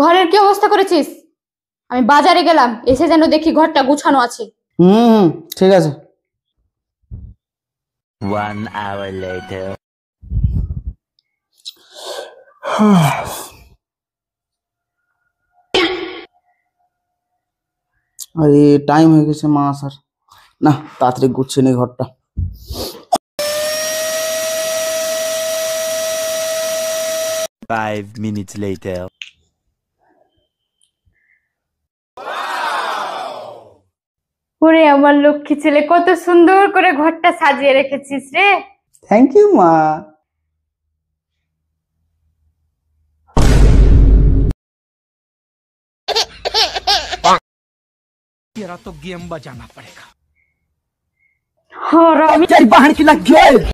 ঘরের কি অবস্থা করেছিস? আমি বাজারে গেলাম, এসে যেন দেখি ঘরটা গুছানো আছে। ঠিক আছে। 1 hour later. আরে টাইম হয়ে গেছে মা আসার। না, তাড়াতাড়ি গুছিয়ে নি ঘরটা। 5 minutes later. ওরে আমার লক্ষ্মী ছেলে, কত সুন্দর করে ঘরটা সাজিয়ে রেখেছিস রে। থ্যাংক ইউ মা। तेरा तो गेम बजाना पड़ेगा। और আমি तेरी बहन की लग गई।